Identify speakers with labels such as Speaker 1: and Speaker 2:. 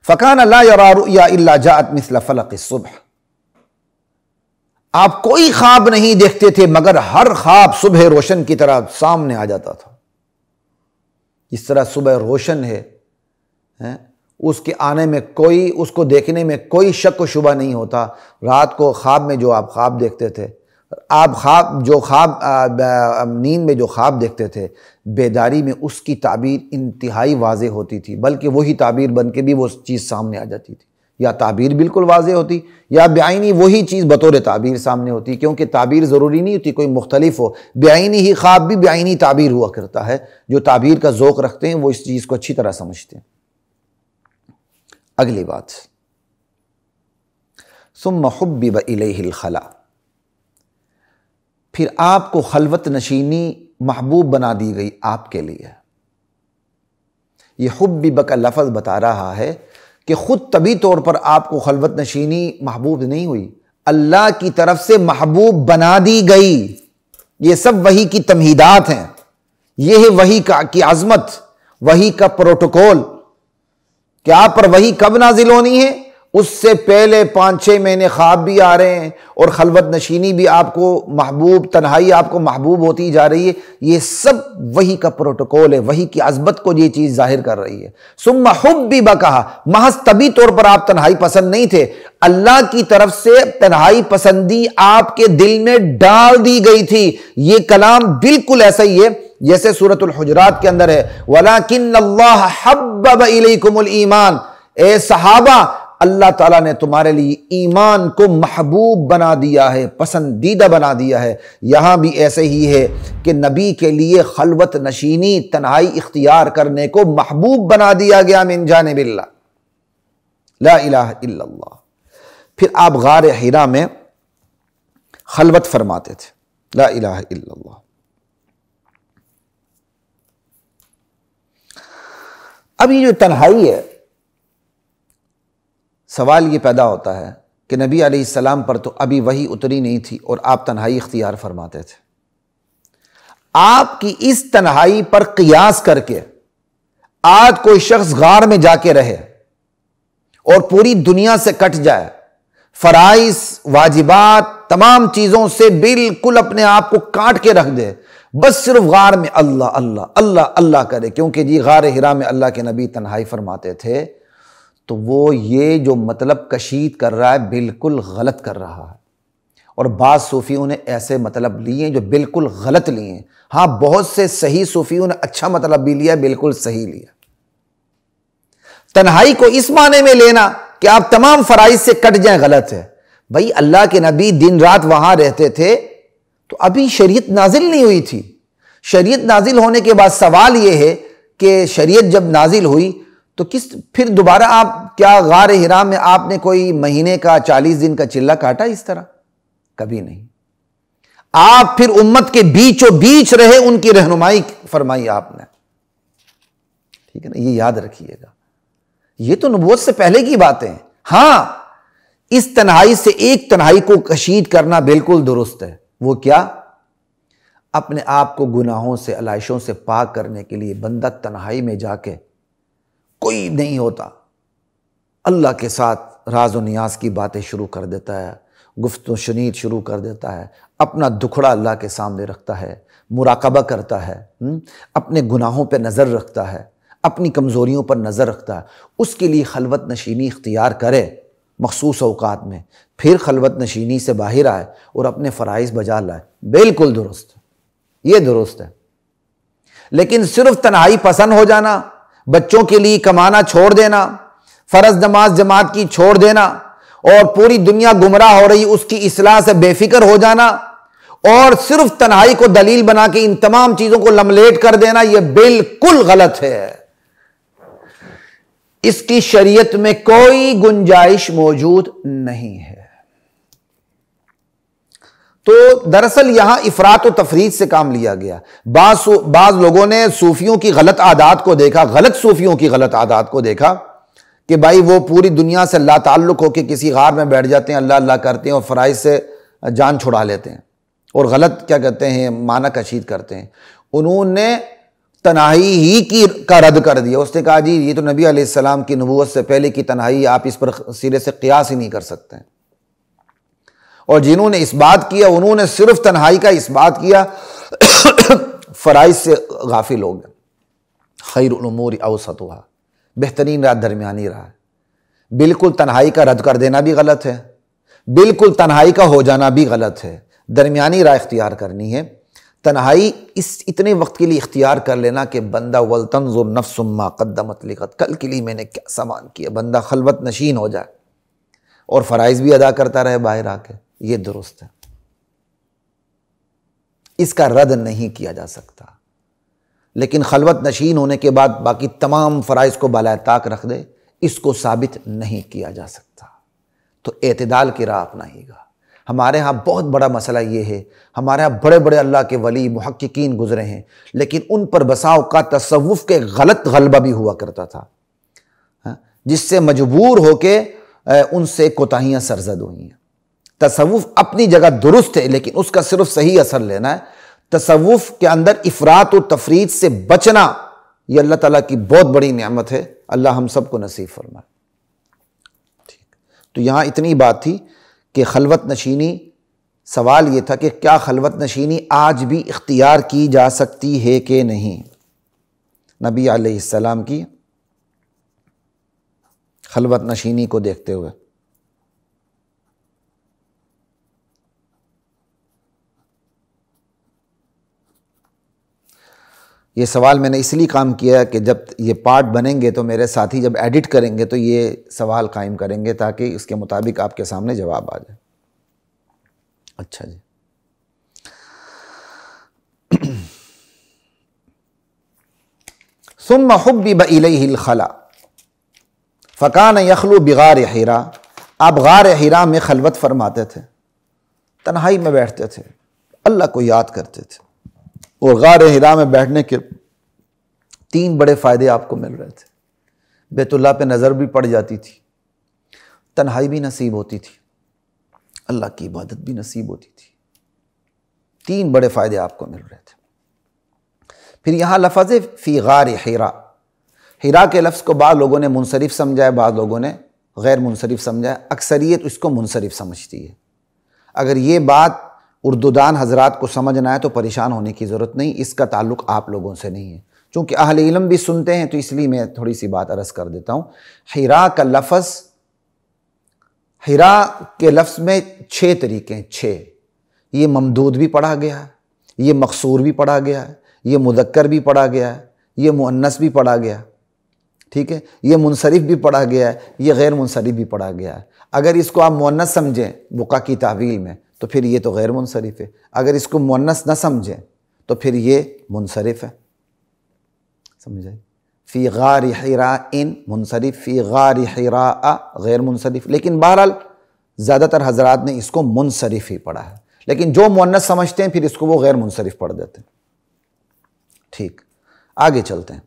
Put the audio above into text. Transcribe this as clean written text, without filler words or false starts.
Speaker 1: فَكَانَ لَا يَرَى رُؤْيَا إِلَّا جَاءَتْ مِثْلَ فَلَقِ الصُّبْحِ، آپ کوئی خواب نہیں دیکھتے تھے مگر ہر خواب صبح روشن کی طرح سامنے آ جاتا تھا۔ اس طرح صبح روشن ہے، اس کے آنے میں کوئی، اس کو دیکھنے میں کوئی شک و شبہ نہیں ہوتا۔ رات کو خواب میں جو آپ خواب دیکھتے تھے، نیند میں جو خواب دیکھتے تھے، بیداری میں اس کی تعبیر انتہائی واضح ہوتی تھی، بلکہ وہی تعبیر بن کے بھی وہ چیز سامنے آ جاتی تھی، یا تعبیر بالکل واضح ہوتی یا بعینی وہی چیز بطور تعبیر سامنے ہوتی، کیونکہ تعبیر ضروری نہیں ہوتی کوئی مختلف ہو، بعینی ہی خواب بھی بعینی تعبیر ہوا کرتا ہے۔ جو تعبیر کا ذوق رکھتے ہیں وہ اس چیز کو اچھی طرح سمجھتے ہیں۔ اگلی بات، ثم حبب الیہ الخلا، پھر آپ کو خلوت نشینی محبوب بنا دی گئی آپ کے لیے۔ یہ حبب کا لفظ بتا رہا ہے کہ خود طبی طور پر آپ کو خلوت نشینی محبوب نہیں ہوئی، اللہ کی طرف سے محبوب بنا دی گئی۔ یہ سب وحی کی تمہیدات ہیں، یہ ہے وحی کی عظمت، وحی کا پروٹوکول کہ آپ پر وحی کب نازل ہونی ہے، اس سے پہلے 5-6 مہینے خواب بھی آ رہے ہیں اور خلوت نشینی بھی آپ کو محبوب، تنہائی آپ کو محبوب ہوتی جا رہی ہے۔ یہ سب وحی کا پروٹوکول ہے، وحی کی عظمت کو یہ چیز ظاہر کر رہی ہے۔ ثم حبب کہا، محض طبی طور پر آپ تنہائی پسند نہیں تھے، اللہ کی طرف سے تنہائی پسندی آپ کے دل میں ڈال دی گئی تھی۔ یہ کلام بالکل ایسا ہی ہے جیسے سورۃ الحجرات کے اندر ہے، وَلَكِنَّ اللَّهَ حَبَّبَ إِلَيْكُمُ الْإِيمَانَ، اے صحابہ اللہ تعالیٰ نے تمہارے لیے ایمان کو محبوب بنا دیا ہے، پسندیدہ بنا دیا ہے۔ یہاں بھی ایسے ہی ہے کہ نبی کے لیے خلوت نشینی، تنہائی اختیار کرنے کو محبوب بنا دیا گیا من جانب اللہ، لا الہ الا اللہ۔ پھر آپ غار حرا میں خلوت فرماتے تھے، لا الہ الا اللہ۔ اب یہ جو تنہائی ہے، سوال یہ پیدا ہوتا ہے کہ نبی علیہ السلام پر تو ابھی وحی اتری نہیں تھی اور آپ تنہائی اختیار فرماتے تھے۔ آپ کی اس تنہائی پر قیاس کر کے آج کوئی شخص غار میں جا کے رہے اور پوری دنیا سے کٹ جائے، فرائض، واجبات، تمام چیزوں سے بالکل اپنے آپ کو کاٹ کے رکھ دے، بس صرف غار میں اللہ اللہ اللہ اللہ کرے، کیونکہ جی غار حرا میں اللہ کے نبی تنہائی فرماتے تھے، تو وہ یہ جو مطلب کشید کر رہا ہے بالکل غلط کر رہا ہے۔ اور بعض صوفیوں نے ایسے مطلب لیے جو بالکل غلط لیے ہیں، ہاں بہت سے صحیح صوفیوں نے اچھا مطلب بھی لیا، بالکل صحیح لیا۔ تنہائی کو اس معنی میں لینا کہ آپ تمام فرائض سے کٹ جائیں غلط ہے۔ بھائی اللہ کے نبی دن رات وہاں رہتے تھے تو ابھی شریعت نازل نہیں ہوئی تھی۔ شریعت نازل ہونے کے بعد سوال یہ ہے کہ شریعت جب نازل ہوئی تو پھر دوبارہ آپ کیا غار حرا میں آپ نے کوئی مہینے کا 40 دن کا چلہ کاٹا اس طرح؟ کبھی نہیں۔ آپ پھر امت کے بیچوں بیچ رہے، ان کی رہنمائی فرمائی آپ نے، ٹھیک ہے نا، یہ یاد رکھیے گا۔ یہ تو نبوت سے پہلے کی باتیں ہیں۔ ہاں اس تنہائی سے ایک تنہائی کو کشید کرنا بالکل درست ہے، وہ کیا؟ اپنے آپ کو گناہوں سے، علائشوں سے پاک کرنے کے لیے بندہ تنہائی میں جا کے، کوئی نہیں ہوتا، اللہ کے ساتھ راز و نیاز کی باتیں شروع کر دیتا ہے، گفت و شنید شروع کر دیتا ہے، اپنا دکھڑا اللہ کے سامنے رکھتا ہے، مراقبہ کرتا ہے، اپنے گناہوں پہ نظر رکھتا ہے، اپنی کمزوریوں پر نظر رکھتا ہے۔ اس کے لیے خلوت نشینی اختیار کرے مخصوص اوقات میں، پھر خلوت نشینی سے باہر آئے اور اپنے فرائض بجا لائے، بالکل درست، یہ درست ہے۔ لیکن صرف تنہائی پسند ہو جانا، بچوں کے لیے کمانا چھوڑ دینا، فرض نماز جماعت کی چھوڑ دینا، اور پوری دنیا گمراہ ہو رہی اس کی اصلاح سے بے فکر ہو جانا، اور صرف تنہائی کو دلیل بنا کے ان تمام چیزوں کو لملیٹ کر دینا، یہ بالکل غلط ہے۔ اس کی شریعت میں کوئی گنجائش موجود نہیں ہے۔ تو دراصل یہاں افراط و تفریط سے کام لیا گیا۔ بعض لوگوں نے صوفیوں کی غلط عادات کو دیکھا، غلط صوفیوں کی غلط عادات کو دیکھا کہ بھائی وہ پوری دنیا سے لا تعلق ہو کے کسی غار میں بیٹھ جاتے ہیں، اللہ اللہ کرتے ہیں اور فرائض سے جان چھڑا لیتے ہیں، اور غلط کیا کہتے ہیں معنی کشید کرتے ہیں۔ انہوں نے تنہائی ہی کا رد کر دیا. اس نے کہا جی یہ تو نبی علیہ السلام کی نبوت سے پہلے کی تنہائی، آپ اس پر سرے سے قیاس ہی نہیں کر سکتے. اور جنہوں نے اس بات کیا انہوں نے صرف تنہائی کا اس بات کیا، فرائض سے غافل ہو گئے. خیر الامور اوسطها، بہترین راہ درمیانی راہ ہے. بالکل تنہائی کا رد کر دینا بھی غلط ہے، بالکل تنہائی کا ہو جانا بھی غلط ہے. درمیانی راہ اختیار کرنی ہے. تنہائی اس اتنے وقت کے لیے اختیار کر لینا کہ بندہ وَلْتَنْظُرْ نَفْسٌ مَّا قَدَّمَتْ لِغَدٍ، کل کے لیے میں نے کیا سامان کیا، بندہ خلوت نشین ہو جائے اور فرائض بھی ادا کرتا رہے باہر آ کے، یہ درست ہے. اس کا رد نہیں کیا جا سکتا. لیکن خلوت نشین ہونے کے بعد باقی تمام فرائض کو بالائے طاق رکھ دے، اس کو ثابت نہیں کیا جا سکتا. تو اعتدال کی راہ اپنائیے گا. ہمارے ہاں بہت بڑا مسئلہ یہ ہے، ہمارے ہاں بڑے بڑے اللہ کے ولی محققین گزرے ہیں، لیکن ان پر بسا اوقات تصوف کے غلط غلبہ بھی ہوا کرتا تھا، جس سے مجبور ہو کے ان سے کوتاہیاں سرزد ہوئی ہیں. تصوف اپنی جگہ درست ہے، لیکن اس کا صرف صحیح اثر لینا ہے. تصوف کے اندر افراط و تفریط سے بچنا یہ اللہ تعالیٰ کی بہت بڑی نعمت ہے. اللہ ہم سب کو نصیب فرمائے. تو یہاں اتنی بات تھی کہ خلوت نشینی، سوال یہ تھا کہ کیا خلوت نشینی آج بھی اختیار کی جا سکتی ہے کہ نہیں. نبی علیہ السلام کی خلوت نشینی کو دیکھتے ہوئے یہ سوال میں نے اس لیے کام کیا کہ جب یہ پارٹ بنیں گے تو میرے ساتھی جب ایڈٹ کریں گے تو یہ سوال قائم کریں گے تاکہ اس کے مطابق آپ کے سامنے جواب آ جائے. اچھا جی، ثم حبب الیہ الخلا فکان یخلو بغار حرا. آپ غار حرا میں خلوت فرماتے تھے، تنہائی میں بیٹھتے تھے، اللہ کو یاد کرتے تھے. اور غار حرا میں بیٹھنے کے 3 بڑے فائدے آپ کو مل رہے تھے. بیت اللہ پہ نظر بھی پڑ جاتی تھی، تنہائی بھی نصیب ہوتی تھی، اللہ کی عبادت بھی نصیب ہوتی تھی. 3 بڑے فائدے آپ کو مل رہے تھے. پھر یہاں لفظ فی غار حرا، حرا کے لفظ کو بعض لوگوں نے منصرف سمجھا ہے، بعض لوگوں نے غیر منصرف سمجھا ہے. اکثریت اس کو منصرف سمجھتی ہے. اگر یہ بات اردو دان حضرات کو سمجھنا ہے تو پریشان ہونے کی ضرورت نہیں، اس کا تعلق آپ لوگوں سے نہیں ہے. چونکہ اہل علم بھی سنتے ہیں تو اس لیے میں تھوڑی سی بات عرض کر دیتا ہوں. حرا کا لفظ، حرا کے لفظ میں 6 طریقے ہیں. 6 یہ ممدود بھی پڑھا گیا ہے، یہ مقصور بھی پڑھا گیا ہے، یہ مذکر بھی پڑھا گیا ہے، یہ مؤنث بھی پڑھا گیا. ٹھیک ہے، یہ منصرف بھی پڑھا گیا ہے، یہ غیر منصرف بھی پڑھا گیا ہے. اگر اس کو آپ مؤنث سمجھیں بقا کی تعویل میں تو پھر یہ تو غیر منصرف ہے. اگر اس کو مؤنث نہ سمجھیں تو پھر یہ منصرف ہے. سمجھے؟ فی غار حراء منصرف، فی غار حراء غیر منصرف. لیکن بہرحال زیادہ تر حضرات نے اس کو منصرف ہی پڑھا ہے، لیکن جو مؤنث سمجھتے ہیں پھر اس کو وہ غیر منصرف پڑھ دیتے ہیں. ٹھیک، آگے چلتے ہیں.